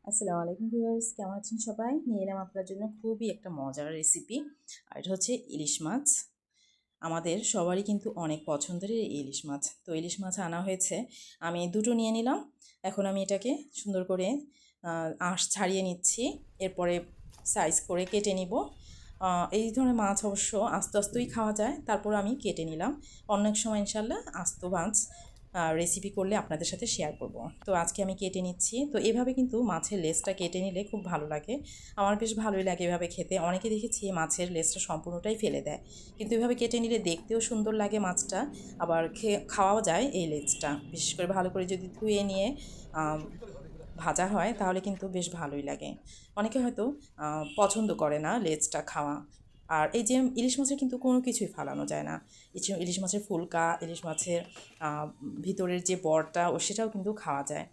আসসালামু আলাইকুম ভিউয়ার্স, কেমন আছেন সবাই? নিয়ে এলাম আপনার জন্য খুবই একটা মজার রেসিপি। আর এটা হচ্ছে ইলিশ মাছ। আমাদের সবারই কিন্তু অনেক পছন্দের এই ইলিশ মাছ। তো ইলিশ মাছ আনা হয়েছে, আমি দুটো নিয়ে নিলাম। এখন আমি এটাকে সুন্দর করে আঁশ ছাড়িয়ে নিচ্ছি। এরপরে সাইজ করে কেটে নিব। এই ধরনের মাছ অবশ্য আস্তে আস্তেই খাওয়া যায়, তারপর আমি কেটে নিলাম। অন্য এক সময় ইনশাল্লাহ আস্ত মাছ রেসিপি করলে আপনাদের সাথে শেয়ার করব। তো আজকে আমি কেটে নিচ্ছি। তো এভাবে কিন্তু মাছের লেজটা কেটে নিলে খুব ভালো লাগে। আমার বেশ ভালোই লাগে এভাবে খেতে। অনেকে দেখেছি মাছের লেজটা সম্পূর্ণটাই ফেলে দেয়, কিন্তু এভাবে কেটে নিলে দেখতেও সুন্দর লাগে মাছটা, আবার খাওয়াও যায় এই লেজটা। বিশেষ করে ভালো করে যদি ধুয়ে নিয়ে ভাজা হয় তাহলে কিন্তু বেশ ভালোই লাগে। অনেকে হয়তো পছন্দ করে না লেজটা খাওয়া। আর এই যে ইলিশ মাছের কিন্তু কোনো কিছুই ফালানো যায় না। ইলিশ মাছের ফুলকা, ইলিশ মাছের ভিতরের যে বড়টা সেটাও কিন্তু খাওয়া যায়।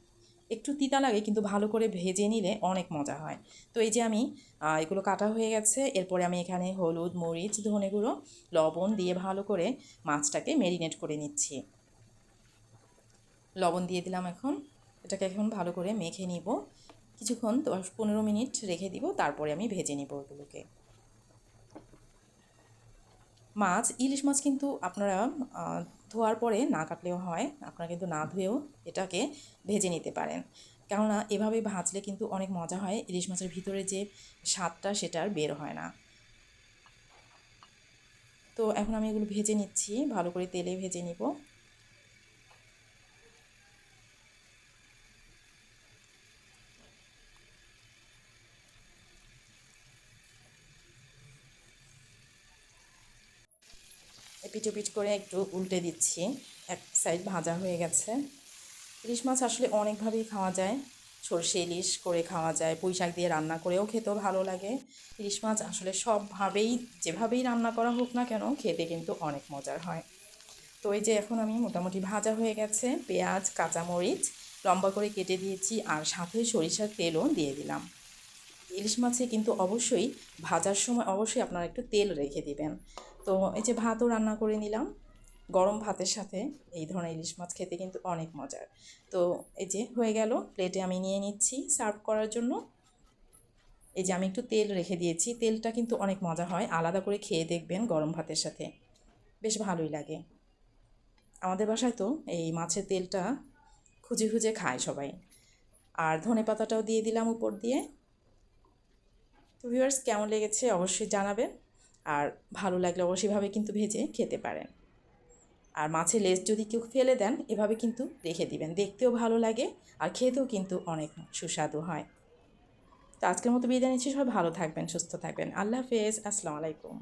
একটু তিতা লাগে, কিন্তু ভালো করে ভেজে নিলে অনেক মজা হয়। তো এই যে আমি এগুলো কাটা হয়ে গেছে। এরপরে আমি এখানে হলুদ, মরিচ, ধনে গুঁড়ো, লবণ দিয়ে ভালো করে মাছটাকে ম্যারিনেট করে নিচ্ছি। লবণ দিয়ে দিলাম। এখন এটাকে এখন ভালো করে মেখে নিব। কিছুক্ষণ 10-15 মিনিট রেখে দিব, তারপরে আমি ভেজে নিব ওগুলোকে। ইলিশ মাছ কিন্তু আপনারা ধোয়ার পরে না কাটলেও হয়, আপনারা কিন্তু না ধুয়েও এটাকে ভেজে নিতে পারেন। কেননা এভাবে ভাজলে কিন্তু অনেক মজা হয়, ইলিশ মাছের ভিতরে যে স্বাদটা সেটা আর বের হয় না। তো এখন আমি এগুলো ভেজে নিচ্ছি, ভালো করে তেলে ভেজে নিব। পিঠ করে একটু উল্টে দিচ্ছি। এক সাইড ভাজা হয়ে গেছে। ইলিশ মাছ আসলে অনেকভাবেই খাওয়া যায়। সরষে ইলিশ করে খাওয়া যায়, পুঁই শাক দিয়ে রান্না করেও খেতেও ভালো লাগে। ইলিশ মাছ আসলে সবভাবেই, যেভাবেই রান্না করা হোক না কেন, খেতে কিন্তু অনেক মজার হয়। তো এই যে এখন আমি মোটামুটি ভাজা হয়ে গেছে। পেঁয়াজ, কাঁচামরিচ লম্বা করে কেটে দিয়েছি, আর সাথে সরিষার তেলও দিয়ে দিলাম। ইলিশ মাছে কিন্তু অবশ্যই ভাজার সময় অবশ্যই আপনারা একটু তেল রেখে দিবেন। তো এই যে ভাতও রান্না করে নিলাম। গরম ভাতের সাথে এই ধরনের ইলিশ মাছ খেতে কিন্তু অনেক মজার। তো এই যে হয়ে গেল, প্লেটে আমি নিয়ে নিচ্ছি সার্ভ করার জন্য। এই যে আমি একটু তেল রেখে দিয়েছি, তেলটা কিন্তু অনেক মজা হয়। আলাদা করে খেয়ে দেখবেন গরম ভাতের সাথে, বেশ ভালোই লাগে। আমাদের বাসায় তো এই মাছের তেলটা খুঁজে খুঁজে খায় সবাই। আর ধনে পাতাটাও দিয়ে দিলাম উপর দিয়ে। তো ভিউয়ার্স, কেমন লেগেছে অবশ্যই জানাবেন। আর ভালো লাগলে অবশ্যইভাবে কিন্তু ভেজে খেতে পারেন। আর মাছের লেজ যদি কেউ ফেলে দেন, এভাবে কিন্তু রেখে দিবেন, দেখতেও ভালো লাগে আর খেতেও কিন্তু অনেক সুস্বাদু হয়। তো আজকের মতো বিদায় নিচ্ছি। সবাই ভালো থাকবেন, সুস্থ থাকবেন। আল্লাহ হাফেজ, আসসালামু আলাইকুম।